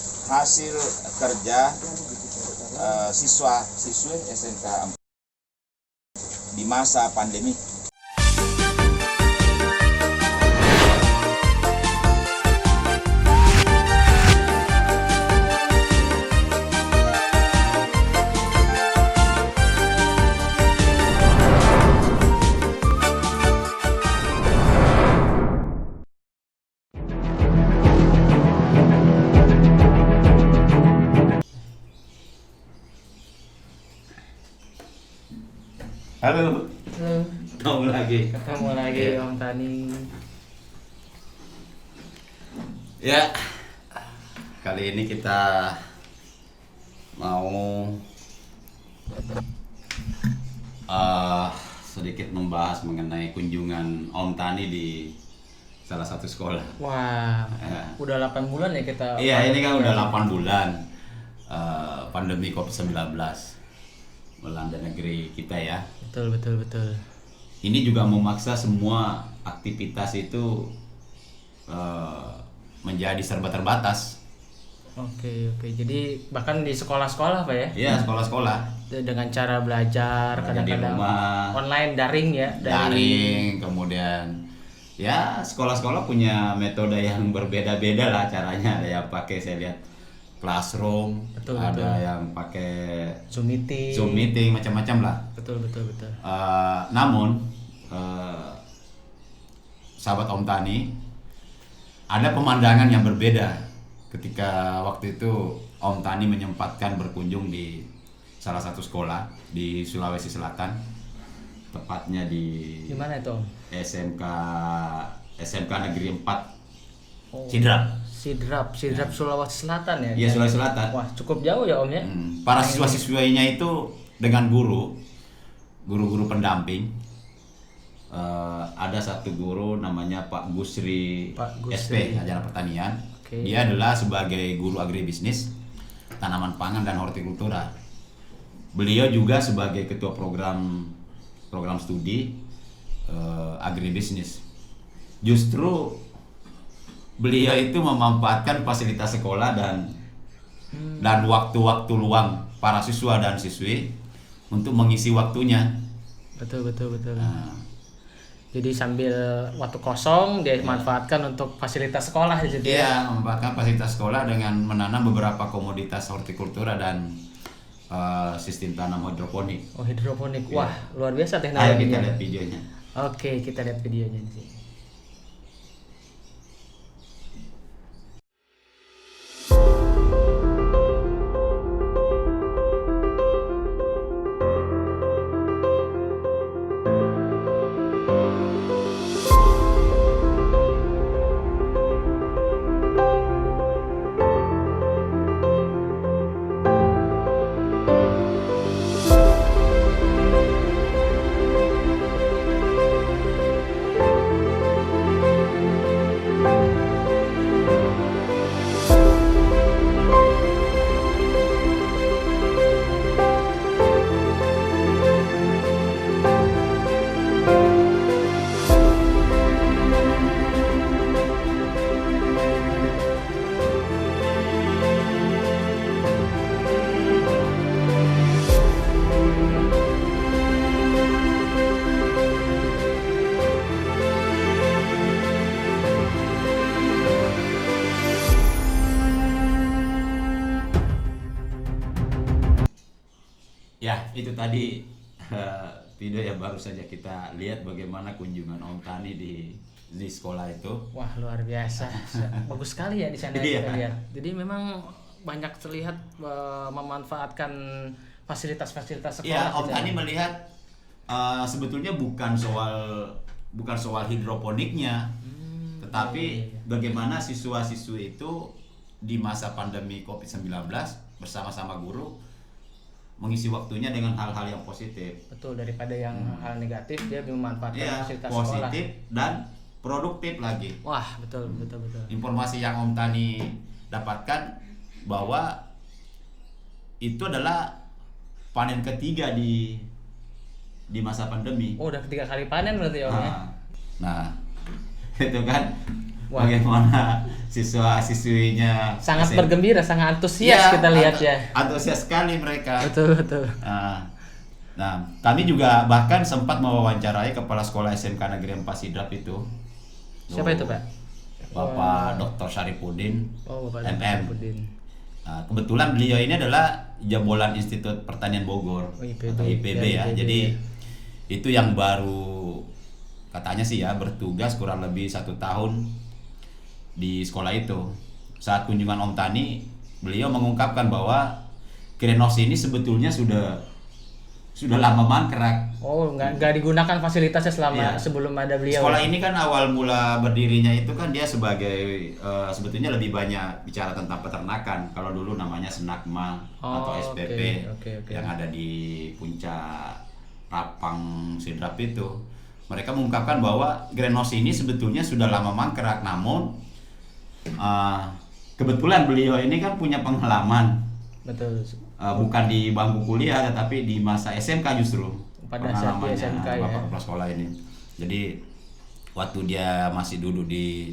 hasil kerja siswa-siswi SMK di masa pandemi. Halo, Halo, ketemu lagi. ketemu lagi Om Tani. Ya, kali ini kita mau sedikit membahas mengenai kunjungan Om Tani di salah satu sekolah. Wah, Ya. udah 8 bulan ya kita. Iya, ini kan udah 8 bulan pandemi COVID-19 melanda negeri kita ya. Betul. Ini juga memaksa semua aktivitas itu menjadi serba terbatas. Oke. Jadi bahkan di sekolah-sekolah Pak ya? Iya, sekolah-sekolah. Dengan cara belajar Belajar di kadang-kadang rumah. online daring ya, Daring, kemudian ya sekolah-sekolah punya metode yang berbeda-beda lah caranya. Ada yang pakai, saya lihat, classroom, Betul. ada yang pakai Zoom meeting, macam-macam lah. Betul. Namun sahabat Om Tani, ada pemandangan yang berbeda ketika waktu itu Om Tani menyempatkan berkunjung di salah satu sekolah di Sulawesi Selatan, tepatnya di Gimana itu Om? SMK Negeri 4 Oh, Sidrap. Sidrap Sulawesi Selatan ya? Iya, Sulawesi Selatan. Wah, cukup jauh ya Om ya? Para siswa-siswinya itu dengan guru-guru pendamping. Ada satu guru namanya Pak Gusri, SP, Ajaran Pertanian. Oke. Dia adalah sebagai guru agribisnis, tanaman pangan dan hortikultura. Beliau juga sebagai ketua program studi agribisnis. Justru beliau itu memanfaatkan fasilitas sekolah dan waktu-waktu luang para siswa dan siswi untuk mengisi waktunya. Betul. Nah, Jadi sambil waktu kosong dia manfaatkan untuk fasilitas sekolah jadi. dia memanfaatkan fasilitas sekolah dengan menanam beberapa komoditas hortikultura dan sistem tanam hidroponik. Oh, hidroponik. Iya. Wah, luar biasa Ayo kita teknologinya. lihat videonya. Oke, kita lihat videonya di sini. Ya, itu tadi video yang baru saja kita lihat bagaimana kunjungan Om Tani di sekolah itu. Wah, luar biasa. Bagus sekali ya di sana Iya. kita lihat. Jadi memang banyak terlihat memanfaatkan fasilitas-fasilitas sekolah. Ya, Om di sana. Tani melihat sebetulnya bukan soal hidroponiknya, tetapi iya. bagaimana siswa-siswi itu di masa pandemi COVID-19 bersama-sama guru mengisi waktunya dengan hal-hal yang positif. Betul, daripada yang hal negatif dia memanfaatkan Ya, fasilitas positif sekolah. dan produktif lagi. Wah, betul. Informasi yang Om Tani dapatkan bahwa itu adalah panen ketiga di masa pandemi. Oh, udah 3 kali panen berarti ya Om ya. Nah, itu kan Wah. bagaimana siswa-siswinya Sangat SMP. bergembira, sangat antusias kita lihat ya. Antusias sekali mereka. Betul, betul. Nah, kami juga bahkan sempat mewawancarai kepala sekolah SMK Negeri 4 Sidrap itu. Siapa itu, Pak? Bapak Dr. Syarifuddin, Oh, Bapak MM. Syarifuddin. Nah, kebetulan beliau ini adalah jebolan Institut Pertanian Bogor Oh, IPB. atau IPB ya. IPB, Jadi ya. itu yang baru katanya sih ya bertugas kurang lebih 1 tahun di sekolah itu. Saat kunjungan Om Tani, beliau mengungkapkan bahwa greenhouse ini sebetulnya sudah lama mangkrak. Oh, nggak digunakan fasilitasnya selama Iya. sebelum ada beliau. Sekolah ya? ini kan awal mula berdirinya itu kan dia sebagai sebetulnya lebih banyak bicara tentang peternakan. Kalau dulu namanya Senakma atau SPP oke. yang ada di puncak Rapang Sidrap itu. Mereka mengungkapkan bahwa greenhouse ini sebetulnya sudah lama mangkrak, namun kebetulan beliau ini kan punya pengalaman. Betul. Bukan di bangku kuliah tetapi di masa SMK justru Pada saat di pengalamannya SMK ya. Bapak kepala sekolah ini. Jadi waktu dia masih duduk di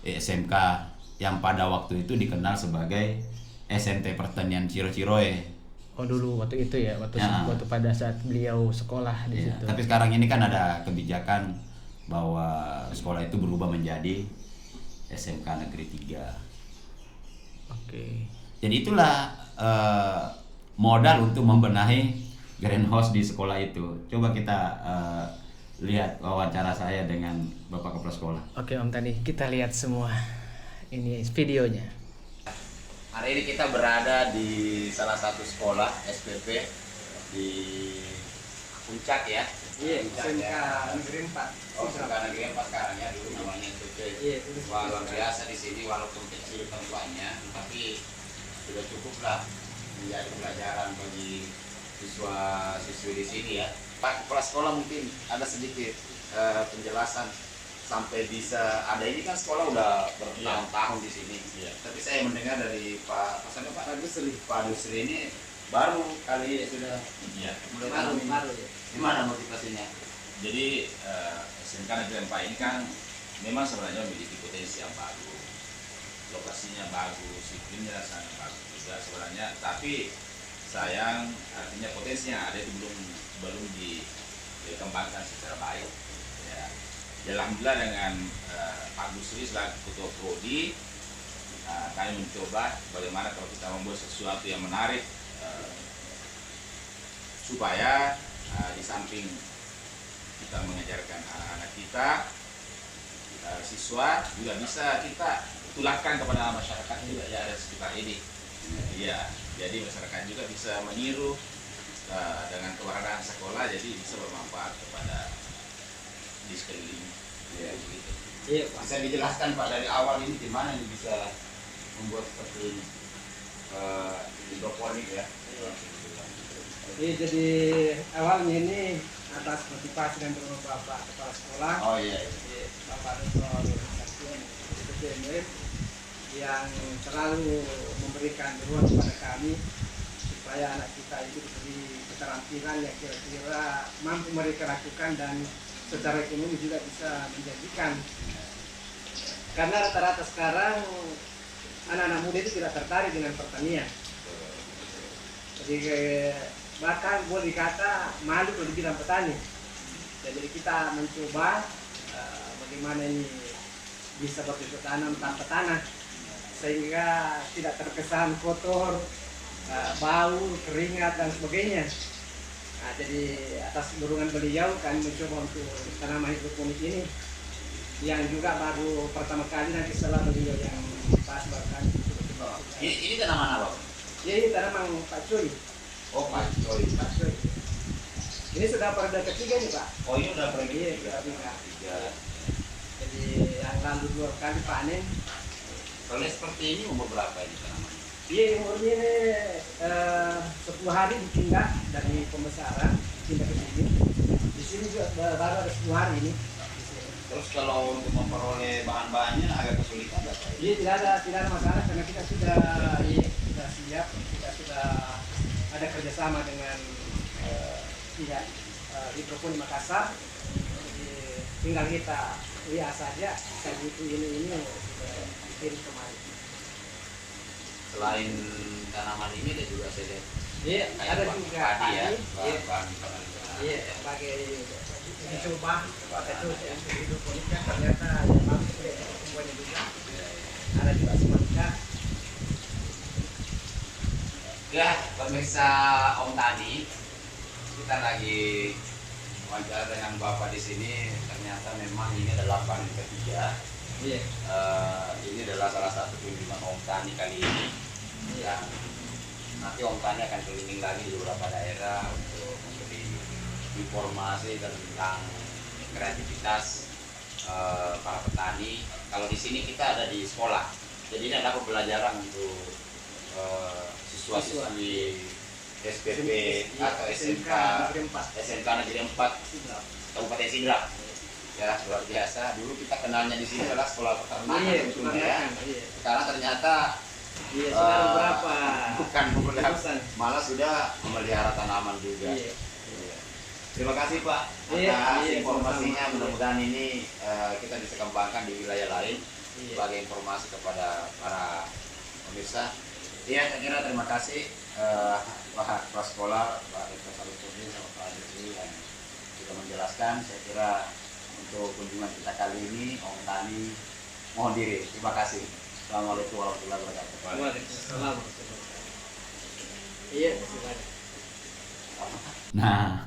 SMK yang pada waktu itu dikenal sebagai SMT Pertanian Ciro-Ciroe. Oh, dulu waktu itu ya, waktu Ya. pada saat beliau sekolah di Ya, situ. tapi sekarang ini kan ada kebijakan bahwa sekolah itu berubah menjadi SMK Negeri 3. Oke. Jadi itulah modal untuk membenahi greenhouse di sekolah itu. Coba kita lihat wawancara saya dengan Bapak Kepala Sekolah. Oke, Om Tani, kita lihat semua ini videonya. Hari ini kita berada di salah satu sekolah SPP di Puncak ya. Iya, Puncak, SMK ya. Negeri 4. Oh, SMK Negeri 4 sekarang ya, dulu namanya SPP. Iya, dulu Wah, luar biasa di sini walaupun kecil tempat,nya tapi sudah cukup lah menjadi pelajaran bagi siswa-siswi di sini ya. Pak Kepala Sekolah mungkin ada sedikit penjelasan sampai bisa ada ini kan sekolah udah bertahun-tahun di sini. Tapi saya mendengar dari Pak Dusri. Pak Dusri ini baru kali ini sudah mulai tahun ini. baru ya. Gimana motivasinya? Jadi SMK Negeri 4 ini kan memang sebenarnya memiliki potensi yang bagus, lokasinya bagus, iklimnya sangat bagus juga sebenarnya. Tapi sayang artinya potensinya ada itu belum dikembangkan secara baik. Ya. Alhamdulillah dengan Pak Gusri selaku Ketua Prodi, kami mencoba bagaimana kalau kita membuat sesuatu yang menarik supaya di samping kita mengajarkan anak-anak kita, siswa juga bisa kita tularkan kepada masyarakat juga ya ada sekitar ini. Iya, jadi masyarakat juga bisa meniru dengan keberadaan sekolah, jadi bisa bermanfaat kepada di sekeliling. Ya, begitu. Iya, Pak. Bisa dijelaskan Pak dari awal ini gimana ini bisa membuat seperti ini hidroponik ya? Iya, jadi awalnya ini atas motivasi dan dorongan Bapak Kepala Sekolah, Oh iya. Bapak Dr. SPPM yang selalu memberikan ruang kepada kami supaya anak kita itu diberi keterampilan yang kira-kira mampu mereka lakukan dan secara ekonomi juga bisa menjanjikan. Karena rata-rata sekarang anak-anak muda itu tidak tertarik dengan pertanian. Jadi bahkan boleh dikata malu kalau dibilang petani. Jadi kita mencoba bagaimana ini bisa bercocok tanam tanpa tanah sehingga tidak terkesan kotor, bau, keringat dan sebagainya. Nah, jadi atas dorongan beliau kami mencoba untuk tanaman hidroponik ini yang juga baru pertama kali nanti setelah beliau yang pas baru kali Ini tanaman apa? ya ini tanaman pakcoy. Oh Pak Joy. Pakcoy. Ini sudah periode ketiga nih Pak. Oh ini udah pergi Iya, tiga. jadi yang lalu 2 kali panen. Kalau seperti ini umur berapa ini tanaman? Iya umurnya 10 hari dipindah dari pembesaran pindah ke sini. Di sini juga baru ada 10 hari ini. Terus kalau untuk memperoleh bahan-bahannya agak kesulitan nggak Pak? Iya tidak ada masalah karena kita sudah siap, kita sudah ada kerjasama dengan pihak hidroponik Makassar. Jadi, tinggal kita lihat saja saya butuh ini sudah dikirim kemarin. Selain tanaman ini ada juga saya lihat Iya, kayak ada bahan juga padi ya, Iya, bahan iya, sebagai dicoba terus yang hidroponik kan ternyata ya bagus ya semuanya juga. Ada juga semangka. Ya, pemirsa Om Tani, kita lagi wawancara dengan Bapak di sini. Ternyata memang ini adalah panen ketiga. Iya. Ini adalah salah satu kunjungan Om Tani kali ini. Yang nanti Om Tani akan keliling lagi di beberapa daerah untuk memberi informasi tentang kreativitas para petani. Kalau di sini kita ada di sekolah, jadi ini adalah pembelajaran untuk siswa-siswi SPP atau SMK Negeri 4 Kabupaten Sidrap. Ya, luar biasa. Dulu kita kenalnya di sini adalah sekolah peternakan tentunya ya. Sekarang ternyata Sudah beberapa bukan memelihara, malah sudah memelihara tanaman juga. Iya. Iya. Terima kasih Pak Iya, atas iya, informasinya. sama-sama. Mudah-mudahan ini kita bisa kembangkan di wilayah lain Iya. sebagai informasi kepada para pemirsa. Iya, saya kira terima kasih Pak Kepala Sekolah, Pak Dr. Salutudin sama Pak Desi yang sudah menjelaskan. Saya kira untuk kunjungan kita kali ini Om Tani mohon diri. Terima kasih. Assalamualaikum warahmatullahi wabarakatuh. Waalaikumsalam. Iya, silakan. Nah,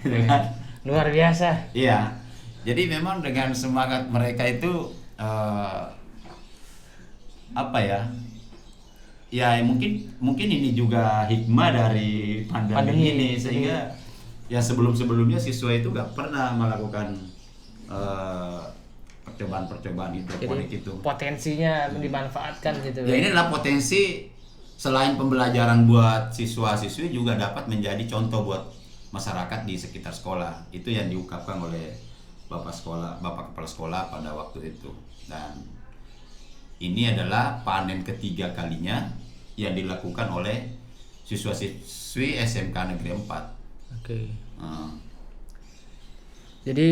dengan Luar biasa. iya. Jadi memang dengan semangat mereka itu apa ya? Ya mungkin ini juga hikmah dari pandemi Pandemi. ini sehingga ya sebelumnya siswa itu nggak pernah melakukan percobaan hidroponik Jadi itu. potensinya dimanfaatkan gitu. Ya ini adalah potensi selain pembelajaran buat siswa-siswi juga dapat menjadi contoh buat masyarakat di sekitar sekolah. Itu yang diungkapkan oleh Bapak Kepala Sekolah pada waktu itu. Dan ini adalah panen ketiga kalinya yang dilakukan oleh siswa-siswi SMK Negeri 4. Oke. Jadi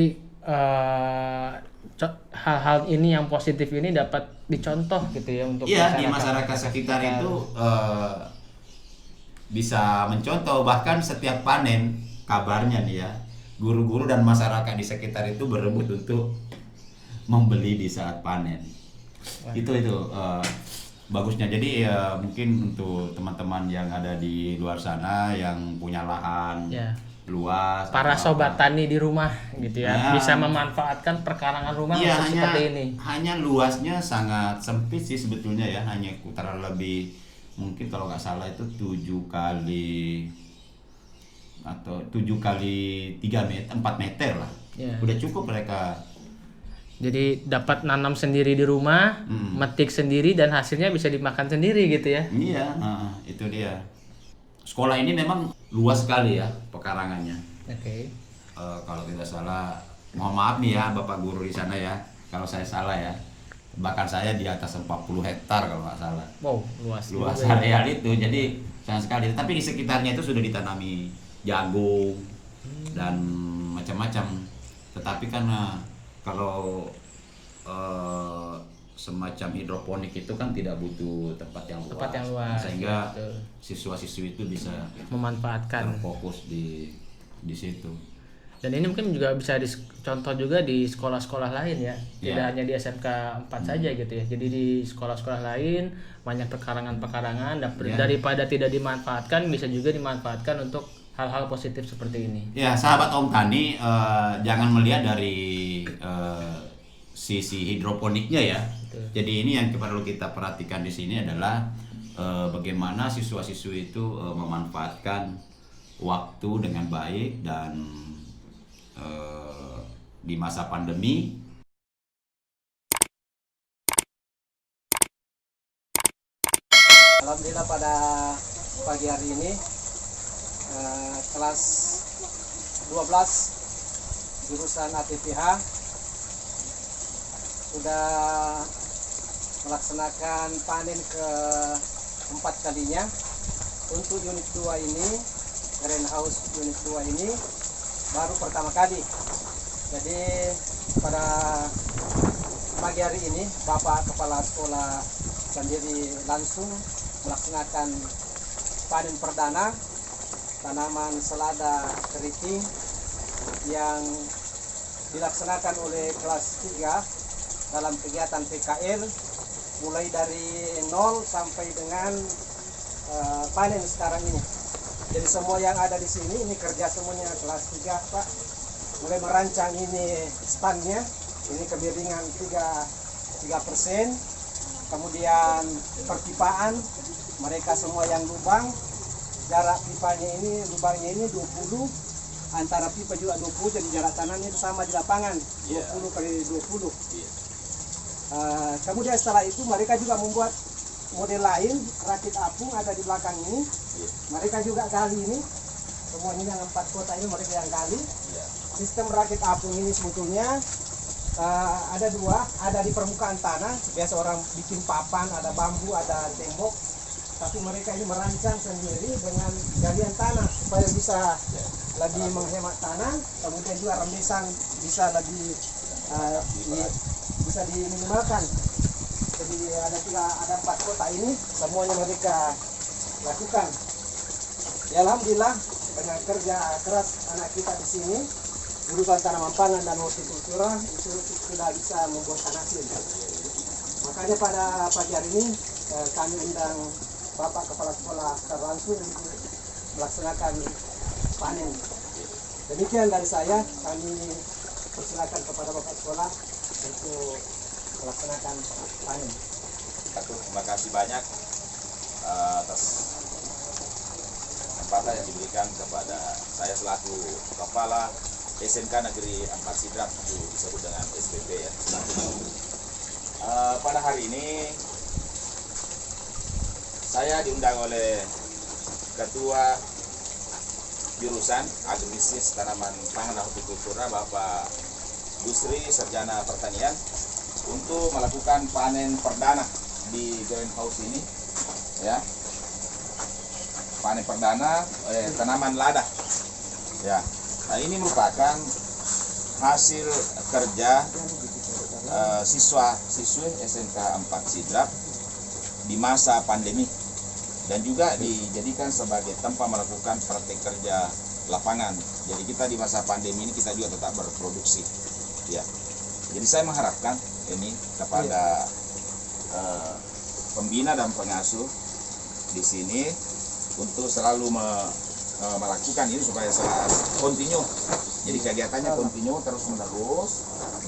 hal-hal ini yang positif ini dapat dicontoh gitu ya untuk Iya, di masyarakat sekitar itu bisa mencontoh. Bahkan setiap panen kabarnya nih ya, guru-guru dan masyarakat di sekitar itu berebut untuk membeli di saat panen. Itu bagusnya. Jadi mungkin untuk teman-teman yang ada di luar sana yang punya lahan Ya. luas, Para atau sobat apa, tani di rumah gitu ya, Nah. bisa memanfaatkan perkarangan rumah iya, untuk seperti ini. hanya luasnya sangat sempit sih sebetulnya ya, hanya kurang lebih mungkin kalau nggak salah itu 7 kali 3 meter 4 meter lah. Ya. Udah cukup mereka. Jadi dapat nanam sendiri di rumah, metik sendiri dan hasilnya bisa dimakan sendiri gitu ya. Iya, itu dia. Sekolah ini memang luas sekali ya pekarangannya. Oke. Kalau tidak salah, mohon maaf nih ya Bapak Guru di sana ya, kalau saya salah ya. Bahkan saya di atas 40 hektar kalau nggak salah. Wow, luas. Luas juga ya. areal itu, jadi sayang sekali. Tapi di sekitarnya itu sudah ditanami jagung dan macam-macam. Tetapi karena kalau semacam hidroponik itu kan tidak butuh tempat yang luas, Tempat yang luas, sehingga betul. siswa-siswi itu bisa Memanfaatkan. terfokus di situ. Dan ini mungkin juga bisa dicontoh juga di sekolah-sekolah lain ya. Tidak Ya. hanya di SMK 4 saja gitu ya. Jadi di sekolah-sekolah lain banyak perkarangan-perkarangan Ya. daripada tidak dimanfaatkan bisa juga dimanfaatkan untuk hal-hal positif seperti ini. Ya, sahabat Om Tani, jangan melihat dari sisi hidroponiknya ya. Betul. Jadi ini yang perlu kita perhatikan di sini adalah bagaimana siswa-siswi itu memanfaatkan waktu dengan baik dan di masa pandemi. Alhamdulillah pada pagi hari ini kelas 12 jurusan ATPH sudah melaksanakan panen ke-4 kalinya. Untuk unit 2 ini, greenhouse unit 2 ini baru pertama kali. Jadi pada pagi hari ini Bapak Kepala Sekolah sendiri langsung melaksanakan panen perdana tanaman selada keriting yang dilaksanakan oleh kelas 3 dalam kegiatan PKL mulai dari 0 sampai dengan panen sekarang ini. Jadi semua yang ada di sini ini kerja semuanya kelas 3 Pak. Mulai merancang ini standnya, ini kemiringan 3%, kemudian perpipaan mereka semua yang lubang, jarak pipanya ini lubangnya ini 20, antara pipa juga 20, jadi jarak tanamnya itu sama di lapangan 20 kali 20. Kemudian setelah itu mereka juga membuat model lain, rakit apung ada di belakang ini. Mereka juga gali ini, semua ini yang 4 kota ini mereka yang gali. Sistem rakit apung ini sebetulnya ada 2, ada di permukaan tanah, biasa orang bikin papan, ada bambu, ada tembok. Tapi mereka ini merancang sendiri dengan galian tanah supaya bisa lebih menghemat tanah, kemudian juga rembesan bisa lebih bisa diminimalkan. Jadi ada 4 kota ini semuanya mereka lakukan. Ya, alhamdulillah dengan kerja keras anak kita di sini, jurusan tanaman pangan dan hortikultura itu sudah bisa membuahkan hasil. Makanya pada pagi hari ini kami undang Bapak Kepala Sekolah secara langsung untuk melaksanakan panen. Demikian dari saya, kami persilakan kepada Bapak Sekolah untuk melaksanakan panen. Terima kasih banyak atas kesempatan yang diberikan kepada saya selaku Kepala SMK Negeri 4 Sidrap, disebut dengan SPP ya. Pada hari ini saya diundang oleh Ketua Jurusan Agribisnis Tanaman Pangan dan Hortikultura Bapak Gusri Sarjana Pertanian untuk melakukan panen perdana di greenhouse ini ya. Panen perdana tanaman lada ya. Nah, ini merupakan hasil kerja siswa-siswi SMK 4 Sidrap di masa pandemi dan juga dijadikan sebagai tempat melakukan praktek kerja lapangan. Jadi kita di masa pandemi ini kita juga tetap berproduksi ya. Jadi saya mengharapkan ini kepada pembina dan pengasuh di sini untuk selalu melakukan ini supaya kontinu. Jadi kegiatannya kontinu terus menerus,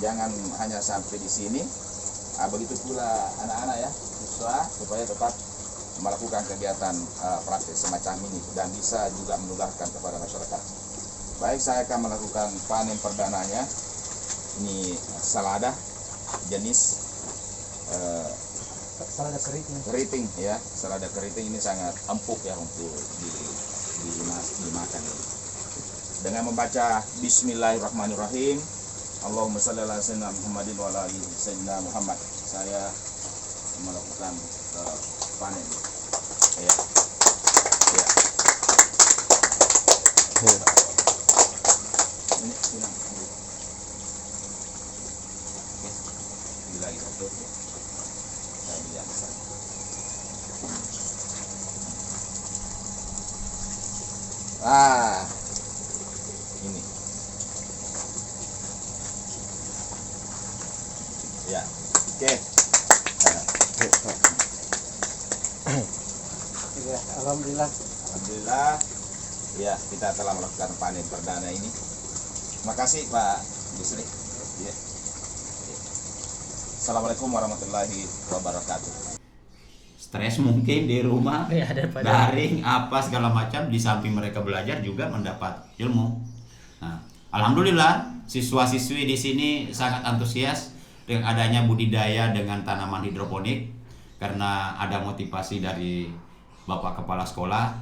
jangan hanya sampai di sini. Begitu pula anak-anak ya, siswa, supaya tetap melakukan kegiatan praktik semacam ini dan bisa juga menularkan kepada masyarakat. Baik, saya akan melakukan panen perdananya. Ini selada jenis Selada keriting ya. Selada keriting ini sangat empuk ya untuk dimakan ini. Dengan membaca Bismillahirrahmanirrahim, Allahumma shalli ala sayyidina Muhammadin wa ala ali sayyidina Muhammad, saya melakukan panen ya. Ya. Ini lagi satu ya. Saya biasa. Ini ya, oke. Ya, alhamdulillah ya, kita telah melakukan panen perdana ini. Terima kasih Pak Gusri ya. Assalamualaikum warahmatullahi wabarakatuh. Stres mungkin di rumah, Ya, daripada daring apa segala macam, di samping mereka belajar juga mendapat ilmu. Nah, alhamdulillah siswa-siswi di sini sangat antusias dengan adanya budidaya dengan tanaman hidroponik karena ada motivasi dari Bapak Kepala Sekolah.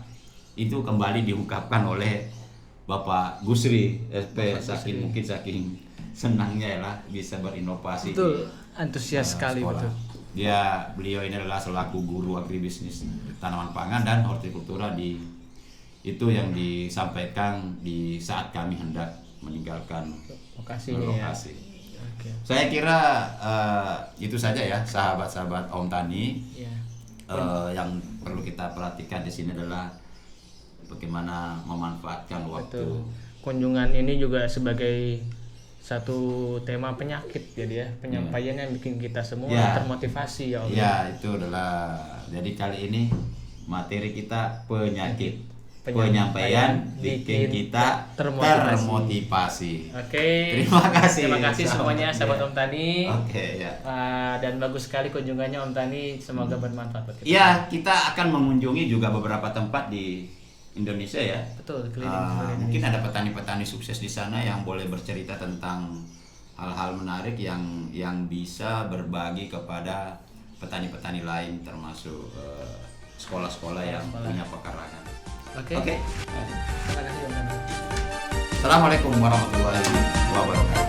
Itu kembali diungkapkan oleh Bapak Gusri SP, saking senangnya lah bisa berinovasi. Betul, antusias sekali sekolah. betul. Beliau ini adalah selaku guru agribisnis tanaman pangan dan hortikultura itu yang disampaikan di saat kami hendak meninggalkan Lokasinya ya. lokasi. Oke. Saya kira itu saja ya sahabat-sahabat Om Tani. Ya. Yang perlu kita perhatikan di sini adalah bagaimana memanfaatkan waktu. Betul. Kunjungan ini juga sebagai satu tema penyakit jadi ya, penyampaian yang bikin kita semua Ya. termotivasi ya Om. Ya, itu adalah jadi kali ini materi kita penyakit. Penyampaian Penyampaian bikin bikin kita termotivasi. Oke. Terima kasih. Terima kasih semuanya sahabat Ya. Om Tani. Oke, ya. Dan bagus sekali kunjungannya Om Tani, semoga bermanfaat buat kita. Ya, kita akan mengunjungi juga beberapa tempat di Indonesia ya. Betul, keliling-keliling Mungkin Indonesia. ada petani-petani sukses di sana yang boleh bercerita tentang hal-hal menarik yang bisa berbagi kepada petani-petani lain, termasuk sekolah-sekolah yang punya pekarangan. Oke. Oke. Terima kasih Om Tani. Assalamualaikum warahmatullahi wabarakatuh.